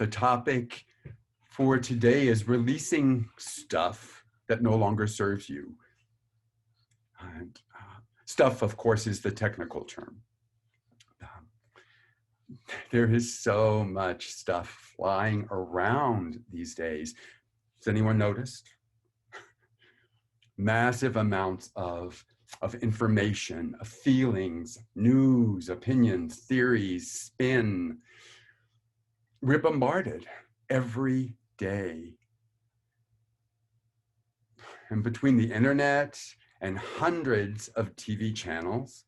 The topic for today is releasing stuff that no longer serves you. And stuff, of course, is the technical term. There is so much stuff flying around these days. Has anyone noticed? Massive amounts of information, of feelings, news, opinions, theories, spin. We're bombarded every day. And between the internet and hundreds of TV channels,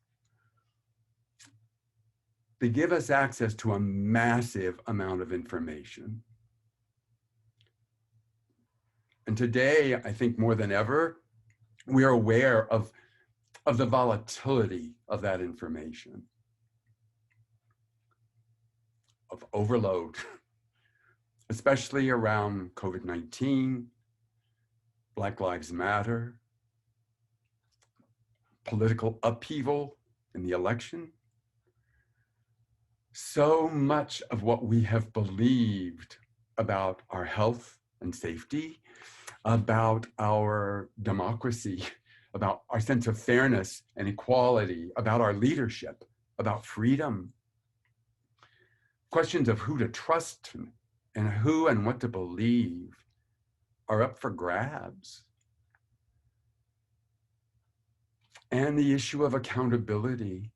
they give us access to a massive amount of information. And today, I think more than ever, we are aware of the volatility of that information, of overload, especially around COVID-19, Black Lives Matter, political upheaval in the election. So much of what we have believed about our health and safety, about our democracy, about our sense of fairness and equality, about our leadership, about freedom. Questions of who to trust and who and what to believe are up for grabs. And the issue of accountability,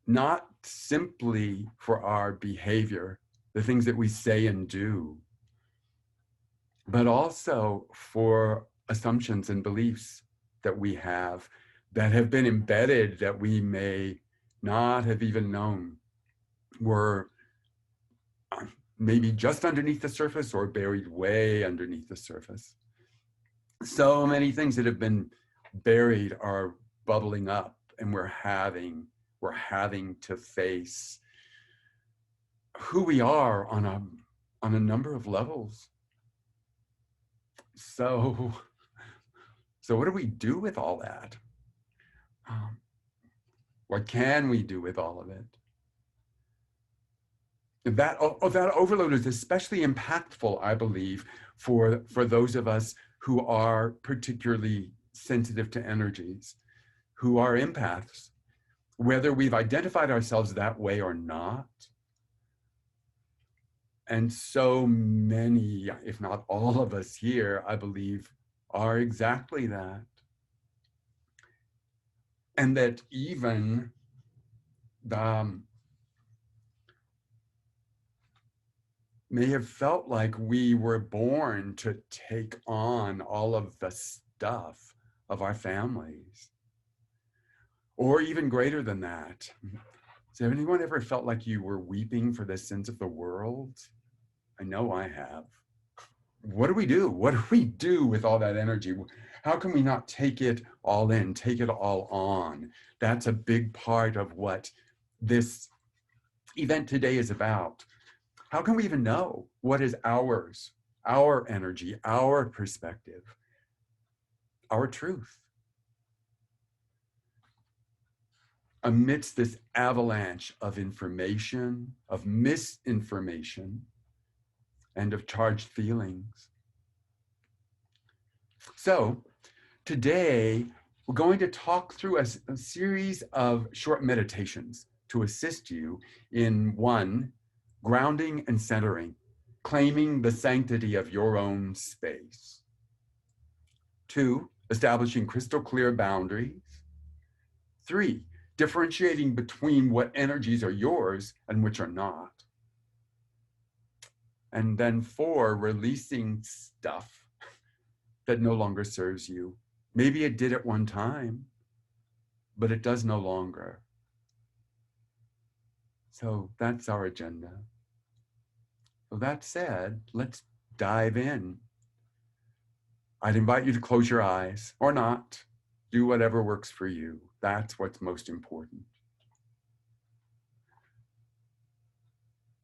not simply for our behavior, the things that we say and do, but also for assumptions and beliefs that we have that have been embedded that we may not have even known were maybe just underneath the surface or buried way underneath the surface. So many things that have been buried are bubbling up, and we're having to face who we are on a number of levels. So what do we do with all that? What can we do with all of it? That overload is especially impactful, I believe, for those of us who are particularly sensitive to energies, who are empaths, whether we've identified ourselves that way or not. And so many, if not all of us here, I believe, are exactly that. And that even may have felt like we were born to take on all of the stuff of our families. Or even greater than that. Has anyone ever felt like you were weeping for the sins of the world? I know I have. What do we do? What do we do with all that energy? How can we not take it all in, take it all on? That's a big part of what this event today is about. How can we even know what is ours, our energy, our perspective, our truth? Amidst this avalanche of information, of misinformation, and of charged feelings. So today, we're going to talk through a series of short meditations to assist you in 1, grounding and centering, claiming the sanctity of your own space. 2, establishing crystal clear boundaries. 3, differentiating between what energies are yours and which are not. And then 4, releasing stuff that no longer serves you. Maybe it did at one time, but it does no longer. So that's our agenda. So that said, let's dive in. I'd invite you to close your eyes or not. Do whatever works for you. That's what's most important.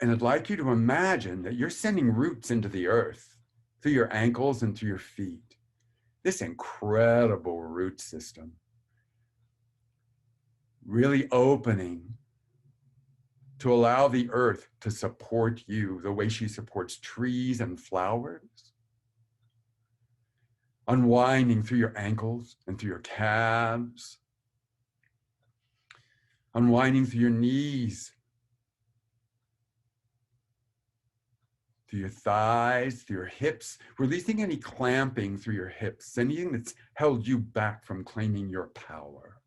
And I'd like you to imagine that you're sending roots into the earth through your ankles and through your feet. This incredible root system. Really opening to allow the earth to support you the way she supports trees and flowers. Unwinding through your ankles and through your calves. Unwinding through your knees, through your thighs, through your hips, releasing any clamping through your hips, anything that's held you back from claiming your power.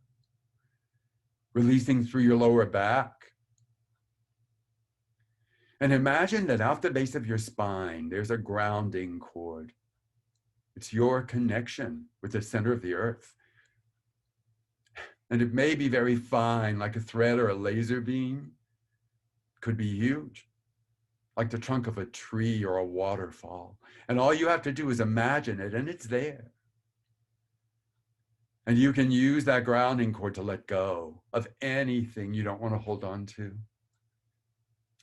Releasing through your lower back. And imagine that out the base of your spine, there's a grounding cord. It's your connection with the center of the earth. And it may be very fine, like a thread or a laser beam. It could be huge, like the trunk of a tree or a waterfall. And all you have to do is imagine it, and it's there. And you can use that grounding cord to let go of anything you don't want to hold on to.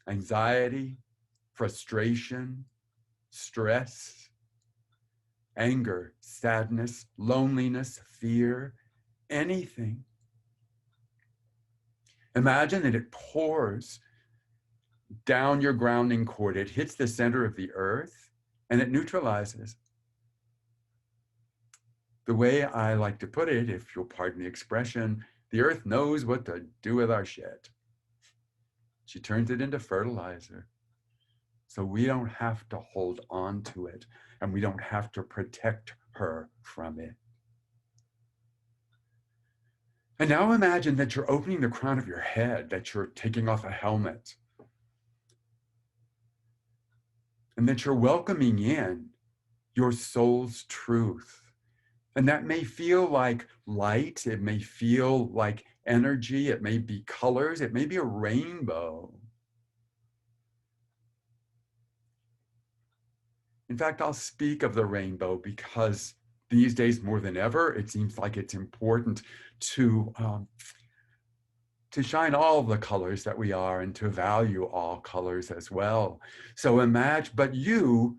Anxiety, frustration, stress, anger, sadness, loneliness, fear, anything. Imagine that it pours down your grounding cord. It hits the center of the earth and it neutralizes. The way I like to put it, if you'll pardon the expression, the earth knows what to do with our shit. She turns it into fertilizer. So we don't have to hold on to it and we don't have to protect her from it. And now imagine that you're opening the crown of your head, that you're taking off a helmet, and that you're welcoming in your soul's truth. And that may feel like light, it may feel like energy, it may be colors, it may be a rainbow. In fact, I'll speak of the rainbow because these days more than ever, it seems like it's important to shine all the colors that we are and to value all colors as well. So imagine, but you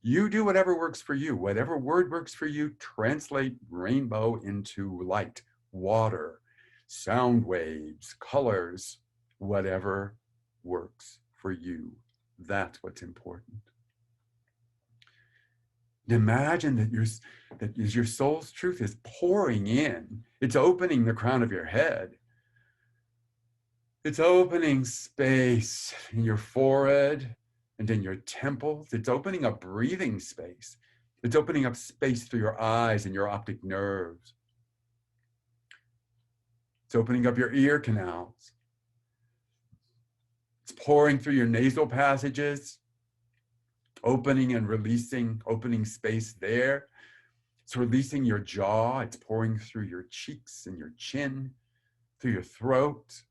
do whatever works for you. Whatever word works for you, translate rainbow into light, water, sound waves, colors, whatever works for you. That's what's important. Imagine that your soul's truth is pouring in. It's opening the crown of your head. It's opening space in your forehead and in your temples. It's opening up breathing space. It's opening up space through your eyes and your optic nerves. It's opening up your ear canals. It's pouring through your nasal passages, opening and releasing, opening space there. It's releasing your jaw. It's pouring through your cheeks and your chin, through your throat.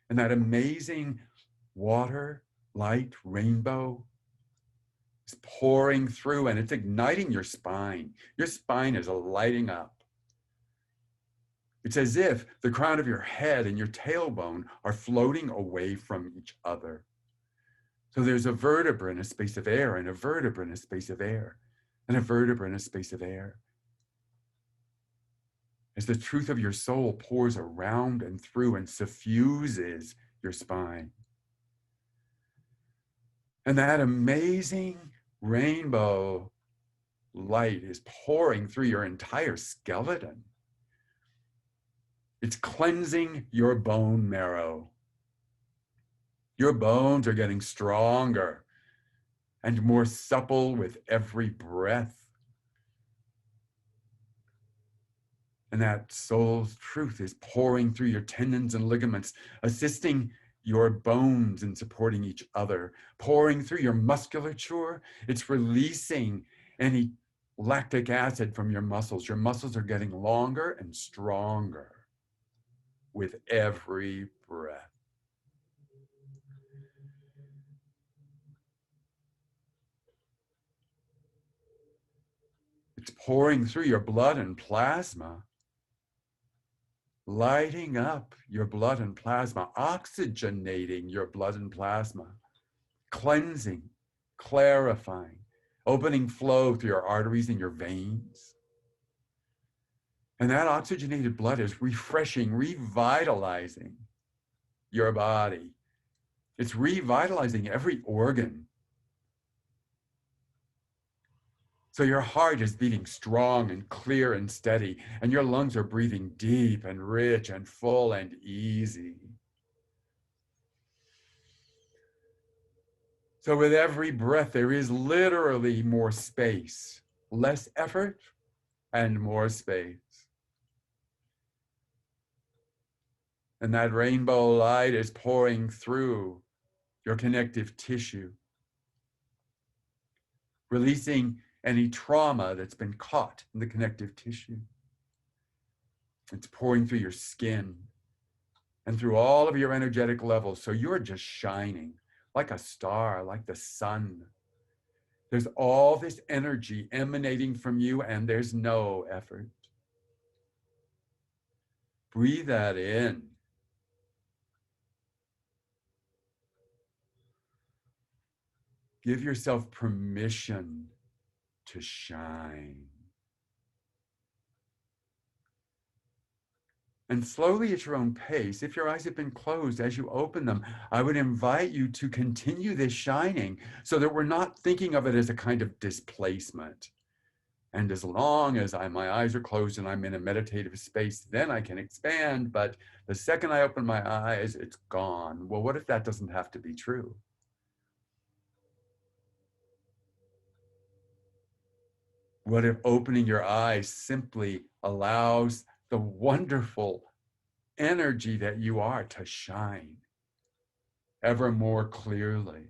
And that amazing water, light, rainbow is pouring through and it's igniting your spine. Your spine is lighting up. It's as if the crown of your head and your tailbone are floating away from each other. So there's a vertebra in a space of air and a vertebra in a space of air and a vertebra in a space of air. As the truth of your soul pours around and through and suffuses your spine. And that amazing rainbow light is pouring through your entire skeleton. It's cleansing your bone marrow. Your bones are getting stronger and more supple with every breath. And that soul's truth is pouring through your tendons and ligaments, assisting your bones in supporting each other, pouring through your musculature. It's releasing any lactic acid from your muscles. Your muscles are getting longer and stronger with every breath. It's pouring through your blood and plasma, lighting up your blood and plasma, oxygenating your blood and plasma, cleansing, clarifying, opening flow through your arteries and your veins. And that oxygenated blood is refreshing, revitalizing your body, It's revitalizing every organ. So your heart is beating strong and clear and steady, and your lungs are breathing deep and rich and full and easy. So with every breath, there is literally more space, less effort and more space. And that rainbow light is pouring through your connective tissue, releasing any trauma that's been caught in the connective tissue. It's pouring through your skin and through all of your energetic levels. So you're just shining like a star, like the sun. There's all this energy emanating from you, and there's no effort. Breathe that in. Give yourself permission to shine. And slowly at your own pace, if your eyes have been closed as you open them, I would invite you to continue this shining so that we're not thinking of it as a kind of displacement. And as long as my eyes are closed and I'm in a meditative space, then I can expand. But the second I open my eyes, it's gone. Well, what if that doesn't have to be true? What if opening your eyes simply allows the wonderful energy that you are to shine ever more clearly?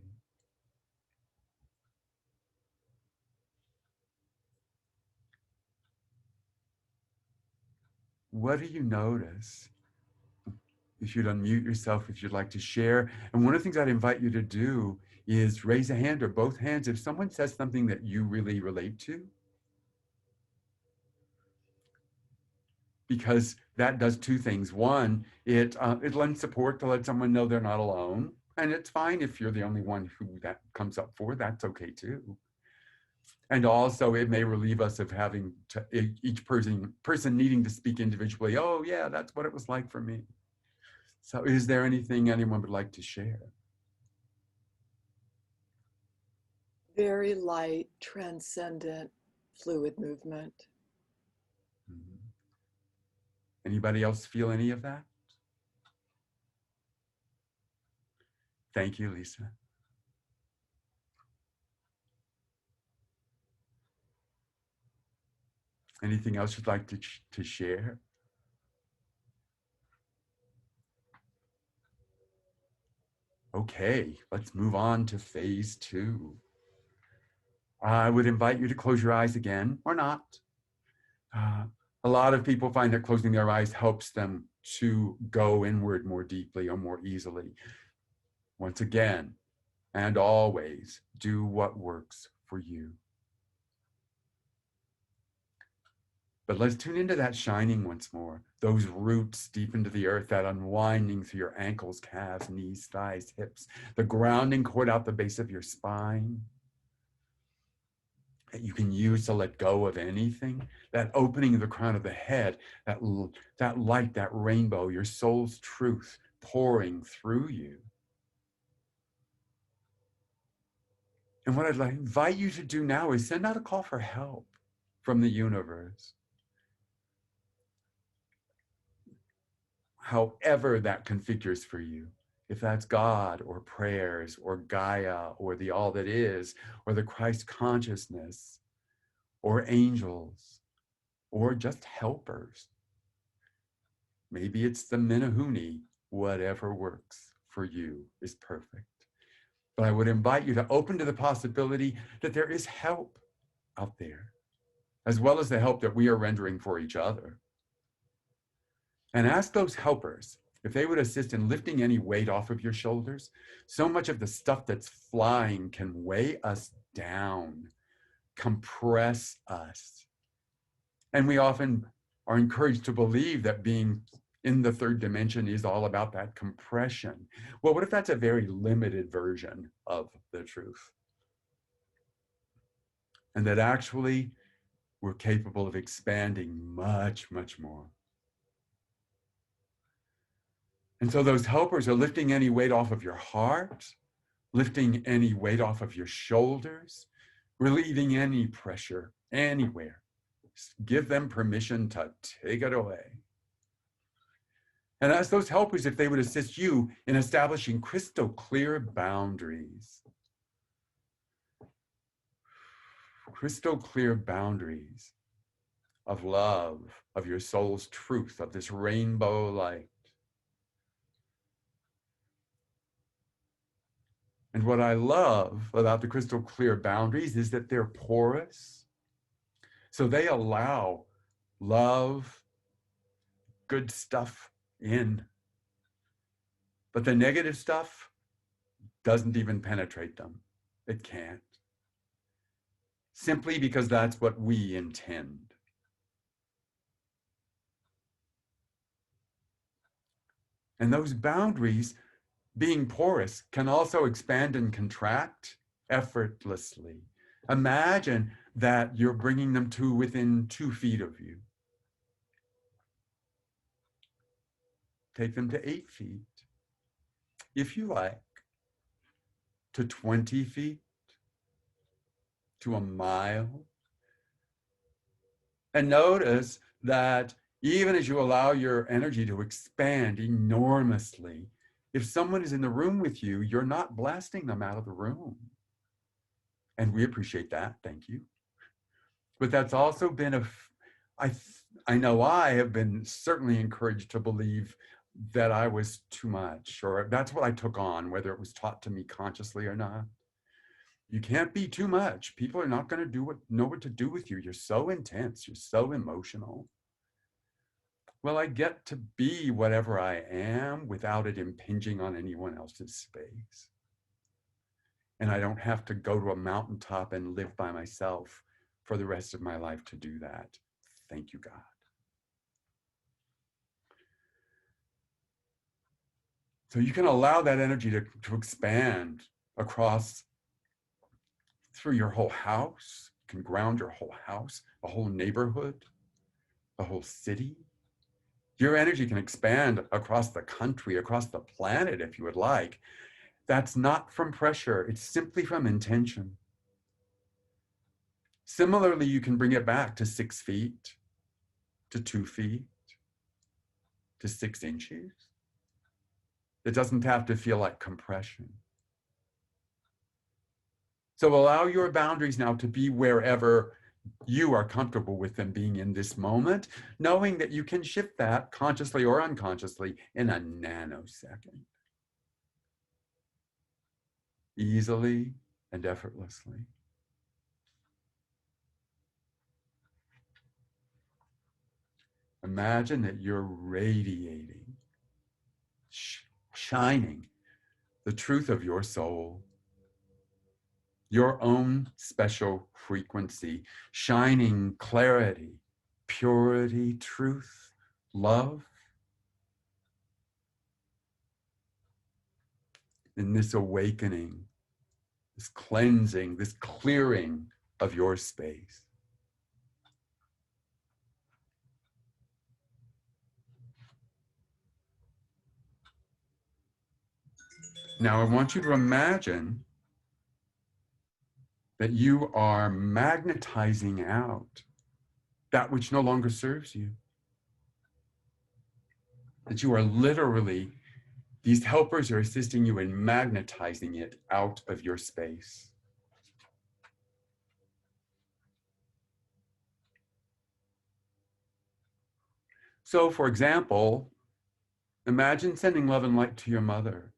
What do you notice? If you'd unmute yourself, if you'd like to share. And one of the things I'd invite you to do is raise a hand or both hands if someone says something that you really relate to, because that does two things. One, it lends support to let someone know they're not alone. And it's fine if you're the only one who that comes up for, that's okay too. And also it may relieve us of having to, each person needing to speak individually. Oh yeah, that's what it was like for me. So is there anything anyone would like to share? Very light, transcendent, fluid movement. Mhm. Anybody else feel any of that? Thank you, Lisa. Anything else you'd like to share? Okay, let's move on to phase two. I would invite you to close your eyes again or not. Uh, a lot of people find that closing their eyes helps them to go inward more deeply or more easily. Once again, and always, do what works for you. But let's tune into that shining once more. Those roots deep into the earth, that unwinding through your ankles, calves, knees, thighs, hips, the grounding cord out the base of your spine that you can use to let go of anything, that opening of the crown of the head, that light, that rainbow, your soul's truth pouring through you. And what I'd invite you to do now is send out a call for help from the universe. However that configures for you. If that's God or prayers or Gaia or the all that is or the Christ consciousness or angels or just helpers. Maybe it's the Minahuni, whatever works for you is perfect. But I would invite you to open to the possibility that there is help out there, as well as the help that we are rendering for each other. And ask those helpers if they would assist in lifting any weight off of your shoulders. So much of the stuff that's flying can weigh us down, compress us. And we often are encouraged to believe that being in the third dimension is all about that compression. Well, what if that's a very limited version of the truth? And that actually we're capable of expanding much, much more. And so those helpers are lifting any weight off of your heart, lifting any weight off of your shoulders, relieving any pressure anywhere. Give them permission to take it away. And as those helpers, if they would assist you in establishing crystal clear boundaries, of love, of your soul's truth, of this rainbow light. And what I love about the crystal clear boundaries is that they're porous. So they allow love, good stuff in. But the negative stuff doesn't even penetrate them. It can't. Simply because that's what we intend. And those boundaries, being porous, can also expand and contract effortlessly. Imagine that you're bringing them to within 2 feet of you. Take them to 8 feet. If you like, to 20 feet, to a mile. And notice that even as you allow your energy to expand enormously, if someone is in the room with you, you're not blasting them out of the room. And we appreciate that. Thank you. But that's also been I know I have been certainly encouraged to believe that I was too much, or that's what I took on, whether it was taught to me consciously or not. You can't be too much. People are not going to know what to do with you. You're so intense. You're so emotional. Well, I get to be whatever I am without it impinging on anyone else's space. And I don't have to go to a mountaintop and live by myself for the rest of my life to do that. Thank you, God. So you can allow that energy to expand across through your whole house. You can ground your whole house, a whole neighborhood, a whole city. Your energy can expand across the country, across the planet, if you would like. That's not from pressure. It's simply from intention. Similarly, you can bring it back to 6 feet, to 2 feet, to 6 inches. It doesn't have to feel like compression. So allow your boundaries now to be wherever you are comfortable with them being in this moment, knowing that you can shift that consciously or unconsciously in a nanosecond, easily and effortlessly. Imagine that you're radiating, shining the truth of your soul, your own special frequency, shining clarity, purity, truth, love, in this awakening, this cleansing, this clearing of your space. Now, I want you to imagine that you are magnetizing out that which no longer serves you. That you are literally, these helpers are assisting you in magnetizing it out of your space. So, for example, imagine sending love and light to your mother,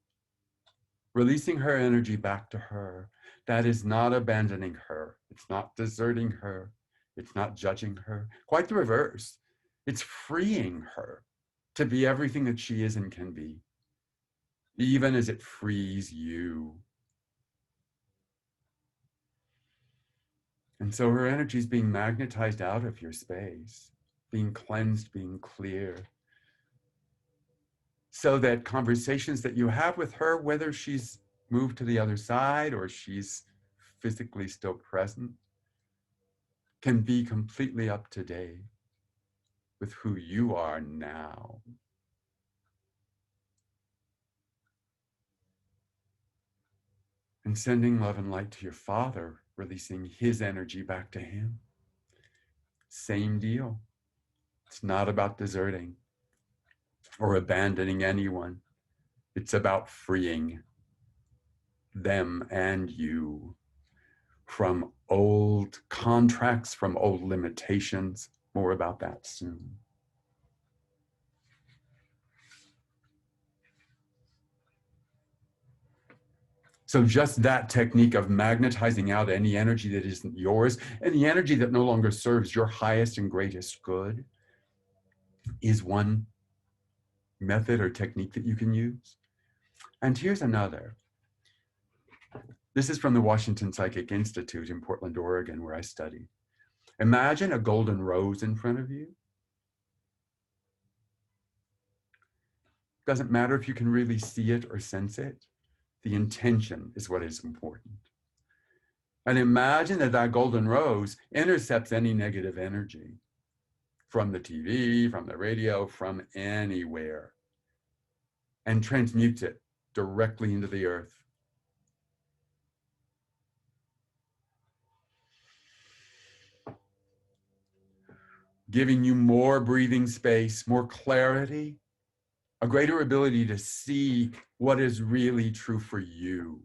releasing her energy back to her. That is not abandoning her. It's not deserting her. It's not judging her. Quite the reverse. It's freeing her to be everything that she is and can be, even as it frees you. And so her energy is being magnetized out of your space, being cleansed, being clear, so that conversations that you have with her, whether she's moved to the other side or she's physically still present, can be completely up to date with who you are now. and sending love and light to your father, releasing his energy back to him. Same deal. It's not about deserting or abandoning anyone. It's about freeing them and you from old contracts, from old limitations. More about that soon. So just that technique of magnetizing out any energy that isn't yours, any energy that no longer serves your highest and greatest good, is one method or technique that you can use. And here's another. This is from the Washington Psychic Institute in Portland, Oregon, where I studied. Imagine a golden rose in front of you. Doesn't matter if you can really see it or sense it. The intention is what is important. And imagine that that golden rose intercepts any negative energy from the TV, from the radio, from anywhere, and transmutes it directly into the earth. Giving you more breathing space, more clarity, a greater ability to see what is really true for you.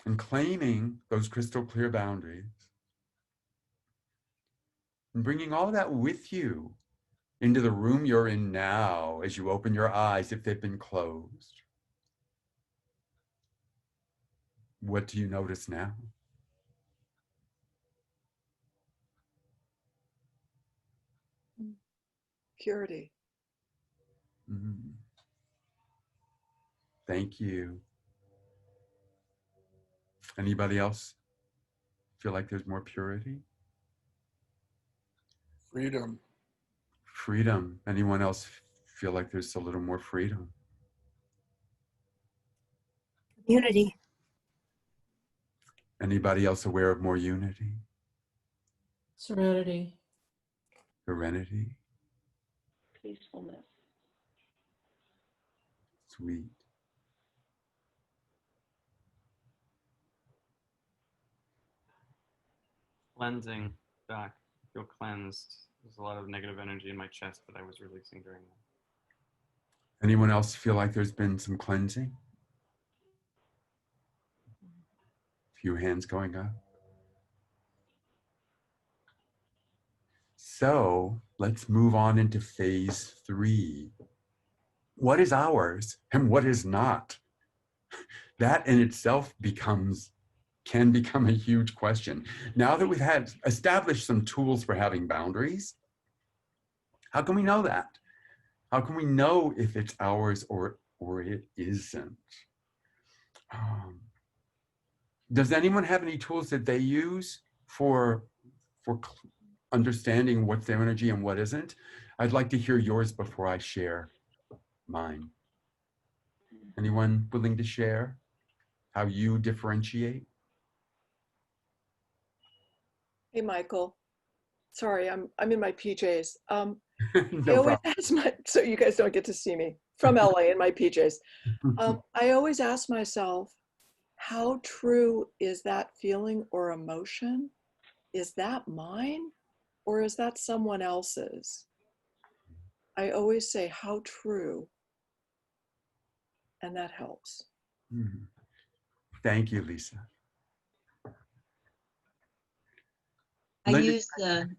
And claiming those crystal clear boundaries and bringing all of that with you into the room you're in now as you open your eyes if they've been closed. What do you notice now? Purity. Mm. Thank you. Anybody else feel like there's more purity? Freedom. Freedom. Anyone else feel like there's a little more freedom? Unity. Anybody else aware of more unity? Serenity. Serenity? Peacefulness. Sweet. Cleansing, Doc. I feel cleansed. There's a lot of negative energy in my chest that I was releasing during that. Anyone else feel like there's been some cleansing? Few hands going up. So let's move on into phase 3. What is ours and what is not? That in itself can become a huge question. Now that we've had established some tools for having boundaries, how can we know that? How can we know if it's ours or it isn't? Does anyone have any tools that they use for understanding what's their energy and what isn't? I'd like to hear yours before I share mine. Anyone willing to share how you differentiate? Hey, Michael. Sorry, I'm in my PJs. I No always problem. ask so you guys don't get to see me from LA in my PJs. I always ask myself, how true is that feeling or emotion? Is that mine or is that someone else's? I always say, how true, and that helps. Thank you, Lisa. I Linda- use the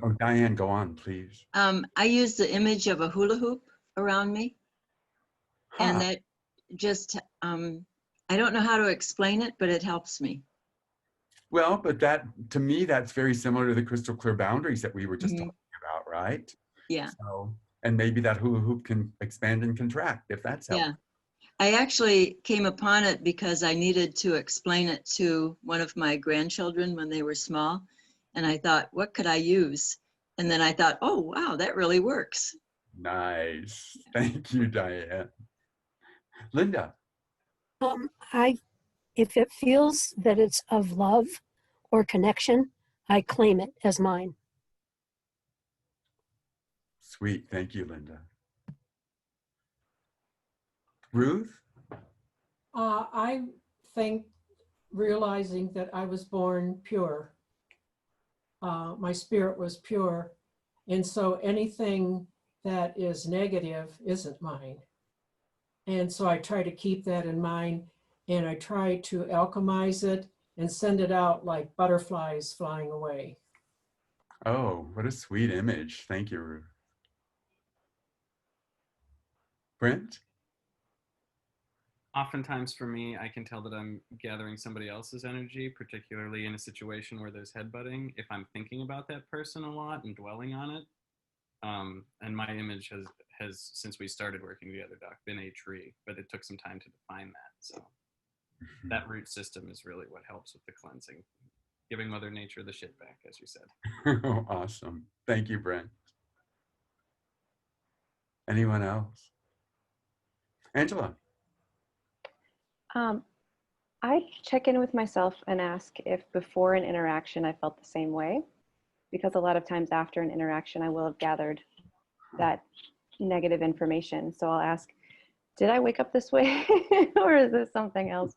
Oh, Diane, go on, please. I use the image of a hula hoop around me, and Huh. that just I don't know how to explain it, but it helps me. Well, but that, to me, that's very similar to the crystal clear boundaries that we were just talking about, right? Yeah. So, and maybe that hula hoop can expand and contract if that's helpful. Yeah. I actually came upon it because I needed to explain it to one of my grandchildren when they were small. And I thought, what could I use? And then I thought, oh, wow, that really works. Nice. Thank you, Diane. Linda. If it feels that it's of love or connection, I claim it as mine. Sweet. Thank you, Linda. Ruth? I think realizing that I was born pure, my spirit was pure. And so anything that is negative isn't mine. And so I try to keep that in mind, and I try to alchemize it and send it out like butterflies flying away. Oh, what a sweet image. Thank you, Ruth. Brent? Oftentimes for me, I can tell that I'm gathering somebody else's energy, particularly in a situation where there's headbutting, if I'm thinking about that person a lot and dwelling on it. And my image has, since we started working together, Doc, been a tree, but it took some time to define that. So that root system is really what helps with the cleansing, giving Mother Nature the shit back, as you said. Awesome. Thank you, Brent. Anyone else? Angela? I check in with myself and ask if before an interaction I felt the same way, because a lot of times after an interaction I will have gathered that negative information. So I'll ask, did I wake up this way or is this something else?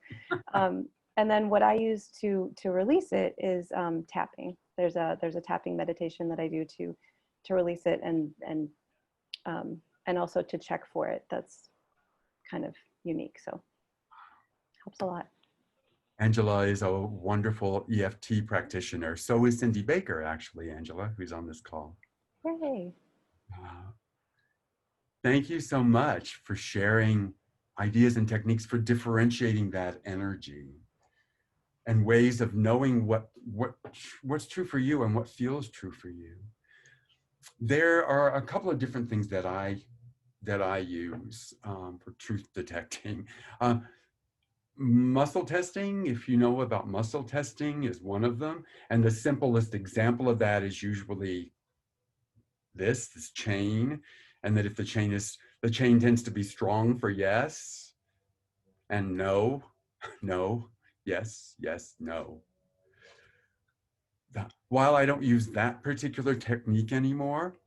And then what I use to release it is tapping. There's a tapping meditation that I do to release it and also to check for it. That's kind of unique. So helps a lot. Angela is a wonderful EFT practitioner. So is Cindy Baker, actually, Angela, who's on this call. Yay. Thank you so much for sharing ideas and techniques for differentiating that energy and ways of knowing what's true for you and what feels true for you. There are a couple of different things that I use for truth detecting. Muscle testing, if you know about muscle testing, is one of them. And the simplest example of that is usually this chain. And that if the chain tends to be strong for yes and no, no, yes, yes, no. While I don't use that particular technique anymore,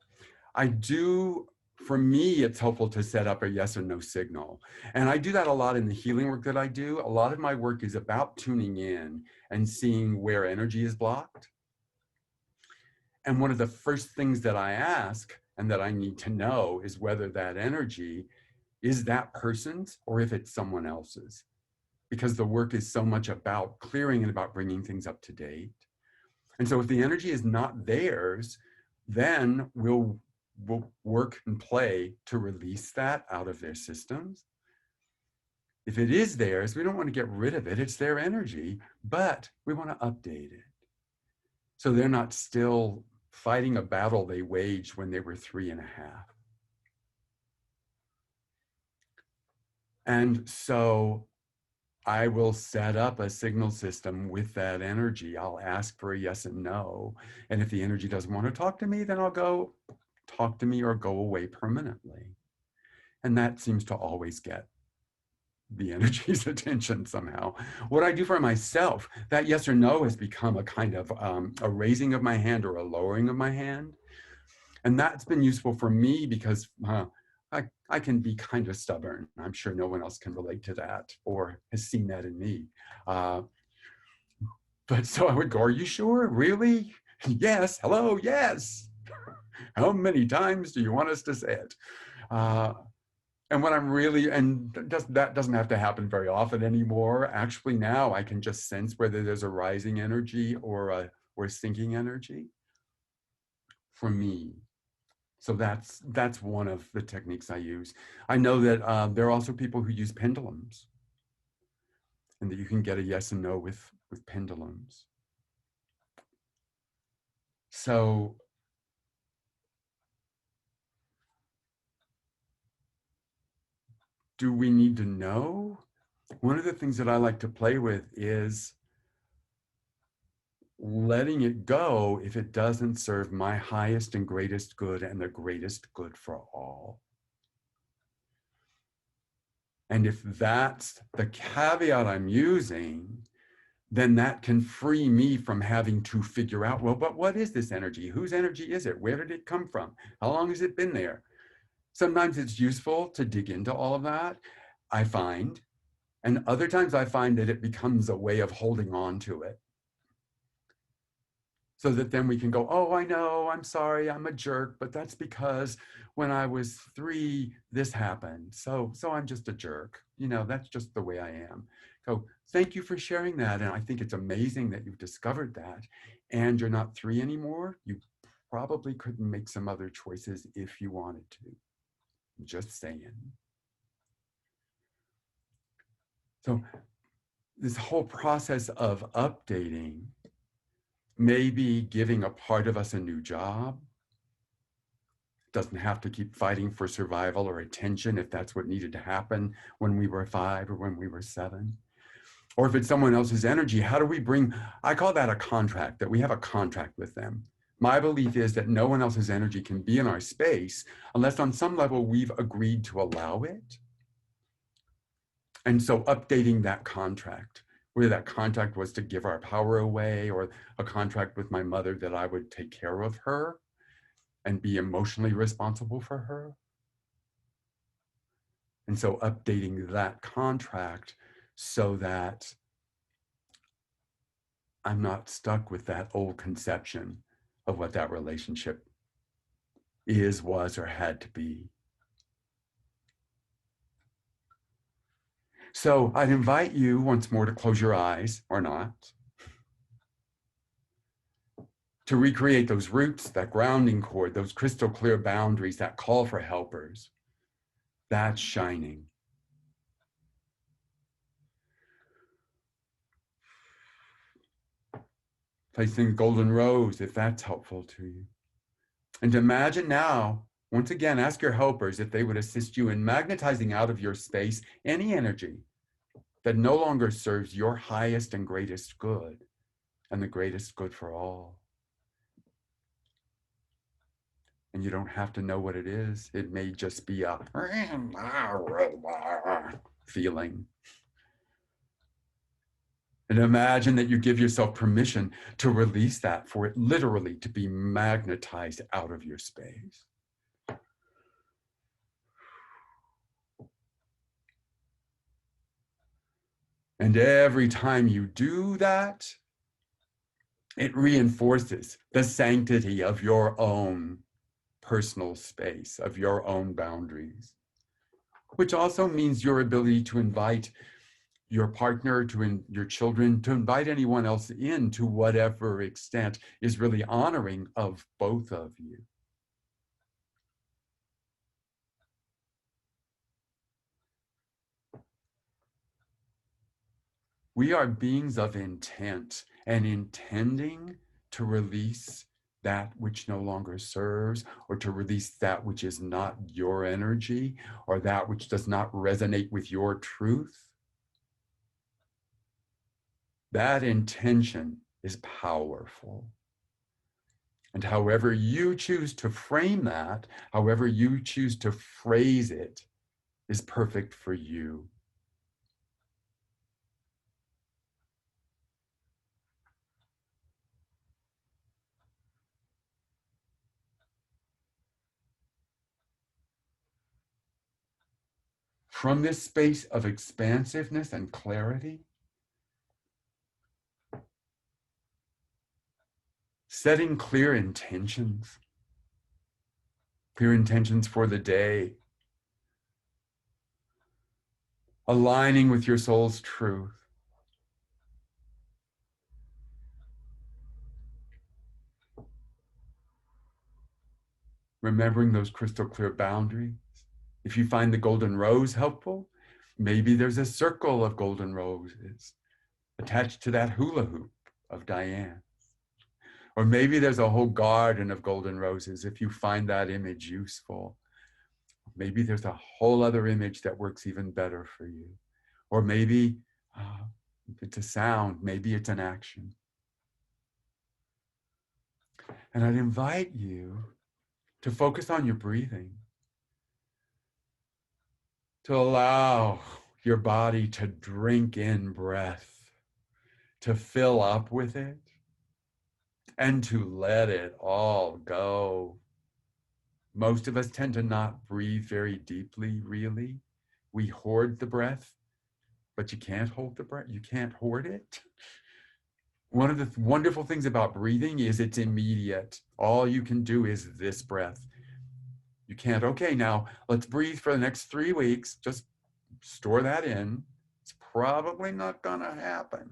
I do, for me, it's helpful to set up a yes or no signal. And I do that a lot in the healing work that I do. A lot of my work is about tuning in and seeing where energy is blocked. And one of the first things that I ask and that I need to know is whether that energy is that person's or if it's someone else's. Because the work is so much about clearing and about bringing things up to date. And so if the energy is not theirs, then we'll work and play to release that out of their systems. If it is theirs, we don't want to get rid of it. It's their energy, but we want to update it. So they're not still fighting a battle they waged when they were 3.5. And so I will set up a signal system with that energy. I'll ask for a yes and no. And if the energy doesn't want to talk to me, then I'll go talk to me or go away permanently. And that seems to always get the energy's attention somehow. What I do for myself, that yes or no has become a kind of a raising of my hand or a lowering of my hand. And that's been useful for me because I can be kind of stubborn. I'm sure no one else can relate to that or has seen that in me. But so I would go, are you sure? Really? Yes. Hello. Yes. How many times do you want us to say it? And when I'm really, and that doesn't have to happen very often anymore. Actually, now I can just sense whether there's a rising energy or a sinking energy for me. So that's one of the techniques I use. I know that there are also people who use pendulums, and that you can get a yes and no with pendulums. So do we need to know? One of the things that I like to play with is letting it go if it doesn't serve my highest and greatest good and the greatest good for all. And if that's the caveat I'm using, then that can free me from having to figure out, well, but what is this energy? Whose energy is it? Where did it come from? How long has it been there? Sometimes it's useful to dig into all of that. I find. And other times I find that it becomes a way of holding on to it. So that then we can go, oh, I know, I'm sorry, I'm a jerk, but that's because when I was 3, this happened. So I'm just a jerk. You know, that's just the way I am. So thank you for sharing that. And I think it's amazing that you've discovered that. And you're not 3 anymore. You probably couldn't make some other choices if you wanted to. Just saying. So this whole process of updating, maybe giving a part of us a new job, doesn't have to keep fighting for survival or attention if that's what needed to happen when we were 5 or when we were 7. Or if it's someone else's energy, how do we bring, I call that a contract, that we have a contract with them. My belief is that no one else's energy can be in our space unless on some level we've agreed to allow it. And so updating that contract, whether that contract was to give our power away or a contract with my mother that I would take care of her and be emotionally responsible for her. And so updating that contract so that I'm not stuck with that old conception of what that relationship is, was, or had to be. So I'd invite you once more to close your eyes, or not, to recreate those roots, that grounding cord, those crystal clear boundaries, that call for helpers. That's shining. Placing the golden rose, if that's helpful to you. And to imagine now, once again, ask your helpers if they would assist you in magnetizing out of your space any energy that no longer serves your highest and greatest good and the greatest good for all. And you don't have to know what it is. It may just be a feeling. And imagine that you give yourself permission to release that, for it literally to be magnetized out of your space. And every time you do that, it reinforces the sanctity of your own personal space, of your own boundaries, which also means your ability to invite your partner, your children, to invite anyone else in to whatever extent is really honoring of both of you. We are beings of intent, and intending to release that which no longer serves, or to release that which is not your energy, or that which does not resonate with your truth. That intention is powerful. And however you choose to frame that, however you choose to phrase it, is perfect for you. From this space of expansiveness and clarity, setting clear intentions for the day, aligning with your soul's truth, remembering those crystal clear boundaries. If you find the golden rose helpful, maybe there's a circle of golden roses attached to that hula hoop of Diane. Or maybe there's a whole garden of golden roses if you find that image useful. Maybe there's a whole other image that works even better for you. Or maybe it's a sound, maybe it's an action. And I'd invite you to focus on your breathing, to allow your body to drink in breath, to fill up with it, and to let it all go. Most of us tend to not breathe very deeply, really. we hoard the breath, but you can't hold the breath. You can't hoard it. One of the wonderful things about breathing is it's immediate. All you can do is this breath. You can't, okay, now let's breathe for the next 3 weeks. Just store that in. It's probably not gonna happen.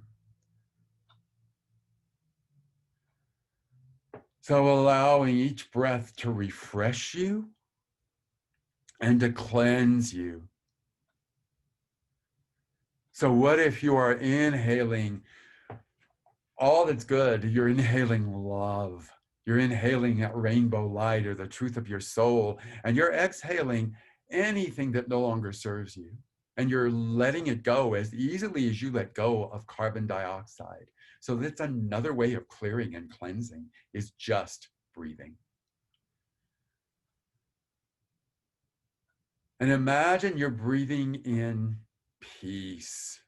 So allowing each breath to refresh you and to cleanse you. So what if you are inhaling all that's good? You're inhaling love. You're inhaling that rainbow light or the truth of your soul, and you're exhaling anything that no longer serves you. And you're letting it go as easily as you let go of carbon dioxide. So that's another way of clearing and cleansing, is just breathing. And imagine you're breathing in peace.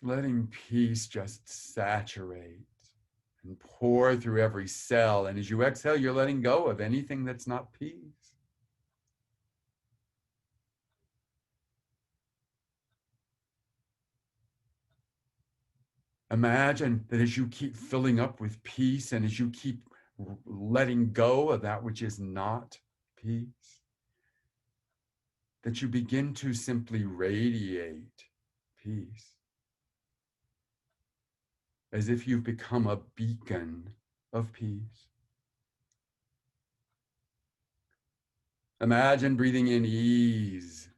Letting peace just saturate and pour through every cell. And as you exhale, you're letting go of anything that's not peace. Imagine that as you keep filling up with peace and as you keep letting go of that which is not peace, that you begin to simply radiate peace, as if you've become a beacon of peace. Imagine breathing in ease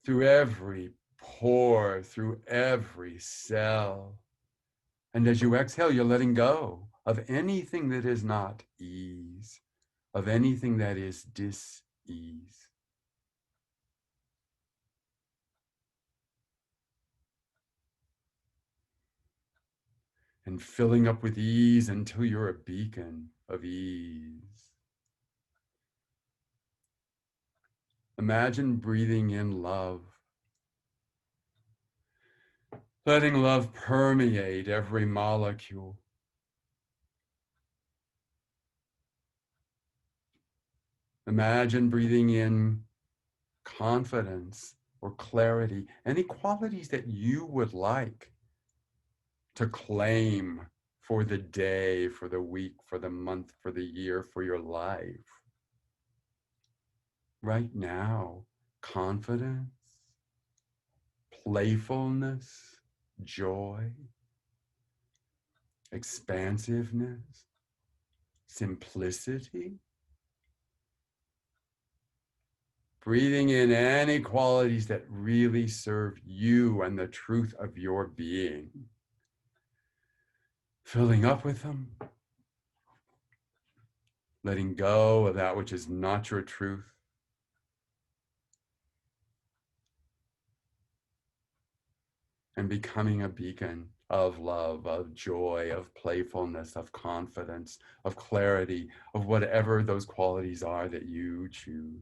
through every pore, through every cell. And as you exhale, you're letting go of anything that is not ease, of anything that is dis-ease. And filling up with ease until you're a beacon of ease. Imagine breathing in love, letting love permeate every molecule. Imagine breathing in confidence or clarity, any qualities that you would like to claim for the day, for the week, for the month, for the year, for your life. Right now, confidence, playfulness, joy, expansiveness, simplicity. Breathing in any qualities that really serve you and the truth of your being. Filling up with them. Letting go of that which is not your truth. And becoming a beacon of love, of joy, of playfulness, of confidence, of clarity, of whatever those qualities are that you choose.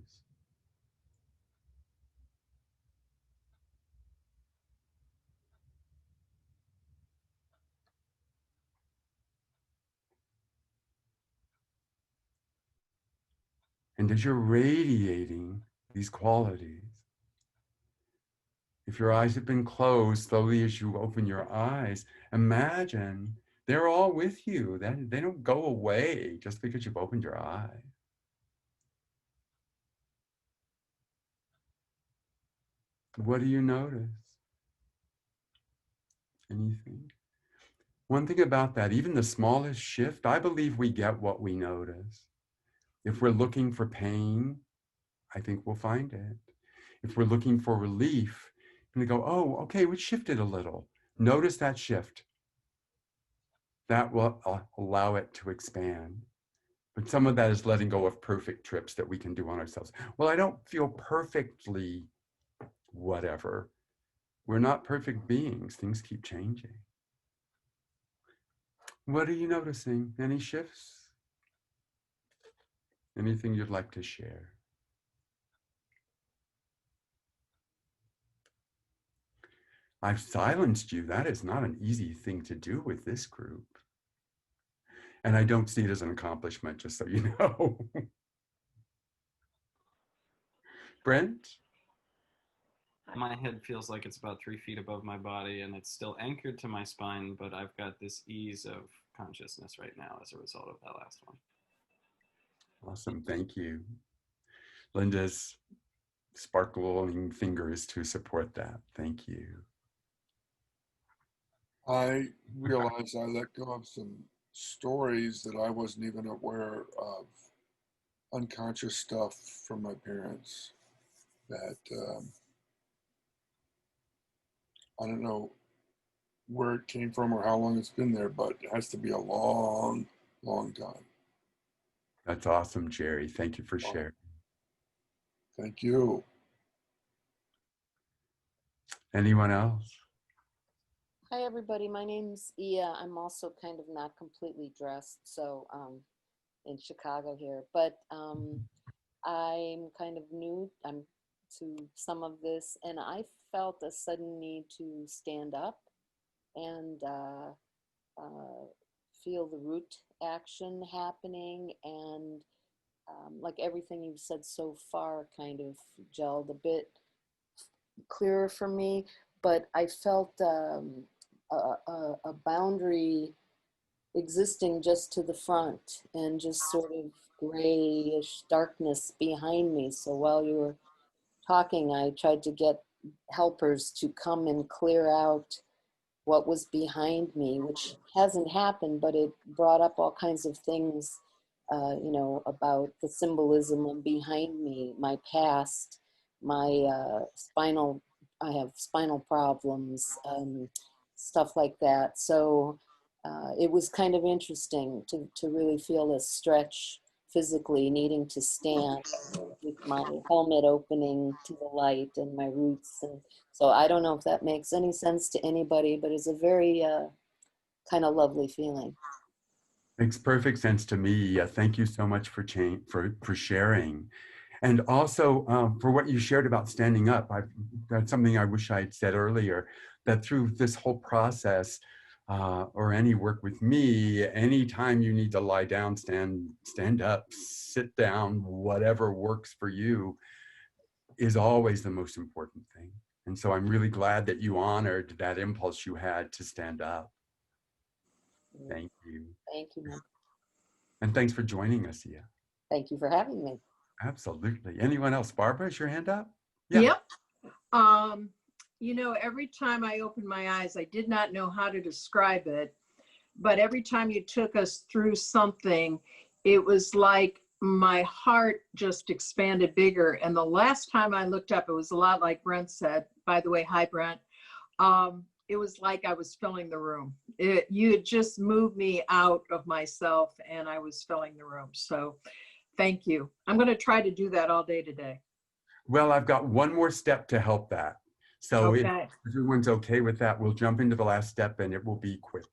And as you're radiating these qualities, if your eyes have been closed, slowly as you open your eyes, imagine they're all with you. They don't go away just because you've opened your eyes. What do you notice? Anything? One thing about that, even the smallest shift, I believe we get what we notice. If we're looking for pain, I think we'll find it. If we're looking for relief, and we go, oh, okay, we shifted a little. Notice that shift. That will allow it to expand. But some of that is letting go of perfect trips that we can do on ourselves. Well, I don't feel perfectly whatever. We're not perfect beings. Things keep changing. What are you noticing? Any shifts? Anything you'd like to share? I've silenced you. That is not an easy thing to do with this group. And I don't see it as an accomplishment, just so you know. Brent? My head feels like it's about 3 feet above my body and it's still anchored to my spine, but I've got this ease of consciousness right now as a result of that last one. Awesome, thank you. Linda's sparkling fingers to support that. Thank you. I realized I let go of some stories that I wasn't even aware of, unconscious stuff from my parents that I don't know where it came from or how long it's been there, but it has to be a long, long time. That's awesome, Jerry. Thank you for sharing. Thank you. Anyone else? Hi, everybody. My name's Ia. I'm also kind of not completely dressed, so in Chicago here, but I'm kind of new to some of this, and I felt a sudden need to stand up and feel the root action happening, and like everything you've said so far kind of gelled a bit clearer for me, but I felt a boundary existing just to the front and just sort of grayish darkness behind me. So while you were talking, I tried to get helpers to come and clear out what was behind me, which hasn't happened, but it brought up all kinds of things, you know, about the symbolism of behind me, my past, my I have spinal problems, stuff like that. So it was kind of interesting to really feel a stretch physically, needing to stand with my helmet opening to the light and my roots. And so I don't know if that makes any sense to anybody, but it's a very kind of lovely feeling. Makes perfect sense to me. Thank you so much for sharing. And also for what you shared about standing up. That's something I wish I had said earlier, that through this whole process or any work with me, anytime you need to lie down, stand up, sit down, whatever works for you is always the most important thing. And so I'm really glad that you honored that impulse you had to stand up. Thank you. Thank you, Mom. And thanks for joining us, Ia. Thank you for having me. Absolutely. Anyone else? Barbara, is your hand up? Yeah. Yep. You know, every time I opened my eyes, I did not know how to describe it, but every time you took us through something, it was like my heart just expanded bigger. And the last time I looked up, it was a lot like Brent said. By the way, hi, Brent. It was like I was filling the room. You had just moved me out of myself and I was filling the room. So thank you. I'm going to try to do that all day today. Well, I've got one more step to help that. So Okay. if everyone's okay with that, we'll jump into the last step and it will be quick.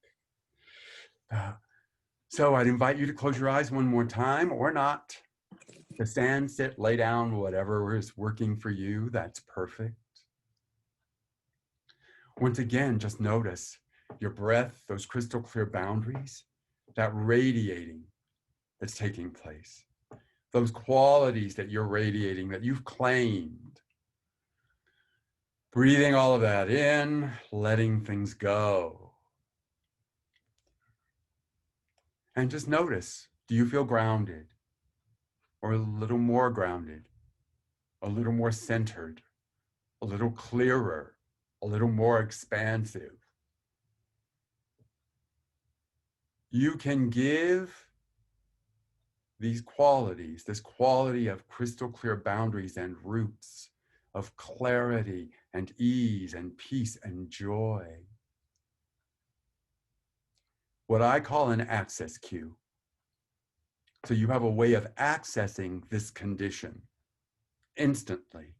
So I'd invite you to close your eyes one more time or not. To stand, sit, lay down, whatever is working for you, that's perfect. Once again, just notice your breath, those crystal clear boundaries, that radiating that's taking place, those qualities that you're radiating, that you've claimed. Breathing all of that in, letting things go. And just notice, do you feel grounded? Or a little more grounded? A little more centered? A little clearer? A little more expansive? You can give these qualities, this quality of crystal clear boundaries and roots, of clarity and ease and peace and joy, what I call an access cue. So you have a way of accessing this condition instantly.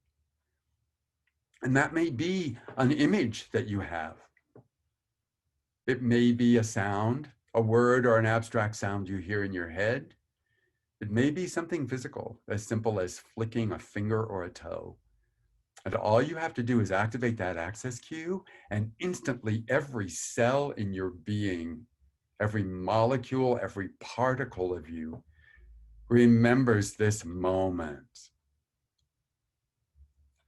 And that may be an image that you have. It may be a sound, a word or an abstract sound you hear in your head. It may be something physical, as simple as flicking a finger or a toe. And all you have to do is activate that access cue, and instantly every cell in your being every molecule, every particle of you remembers this moment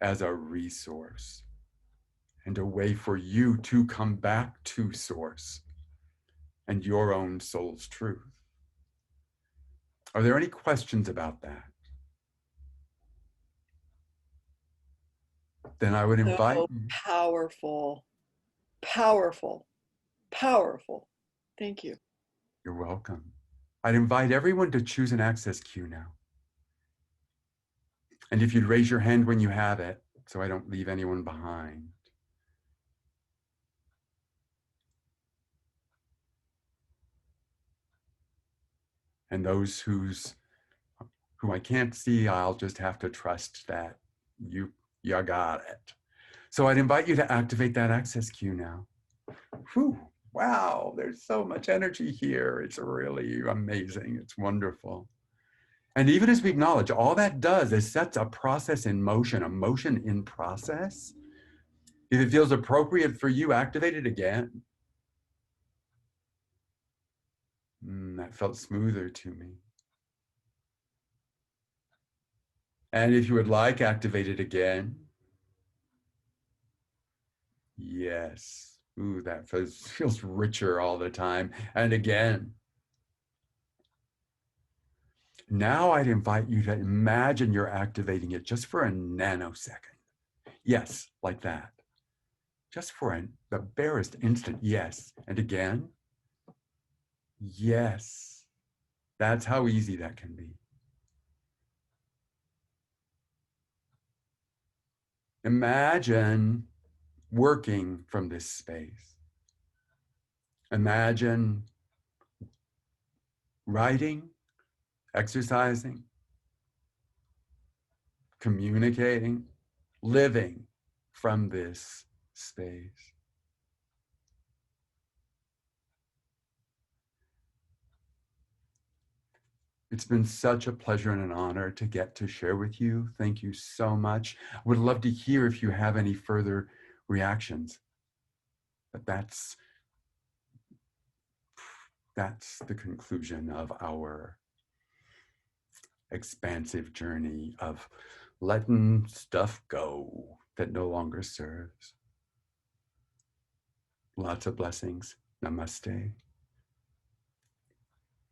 as a resource and a way for you to come back to source and your own soul's truth. Are there any questions about that? Then I would invite So you. powerful, powerful, powerful. Thank you. You're welcome. I'd invite everyone to choose an access cue now. And if you'd raise your hand when you have it, so I don't leave anyone behind. And those who I can't see, I'll just have to trust that you got it. So I'd invite you to activate that access cue now. Whew, wow, there's so much energy here. It's really amazing. It's wonderful. And even as we acknowledge, all that does is sets a process in motion, a motion in process. If it feels appropriate for you, activate it again. That felt smoother to me. And if you would like, activate it again. Yes. Ooh, that feels richer all the time. And again. Now I'd invite you to imagine you're activating it just for a nanosecond. Yes, like that. Just for the barest instant, yes. And again, yes. That's how easy that can be. Imagine working from this space. Imagine writing, exercising, communicating, living from this space. It's been such a pleasure and an honor to get to share with you. Thank you so much. I would love to hear if you have any further reactions. But that's the conclusion of our expansive journey of letting stuff go that no longer serves. Lots of blessings. Namaste.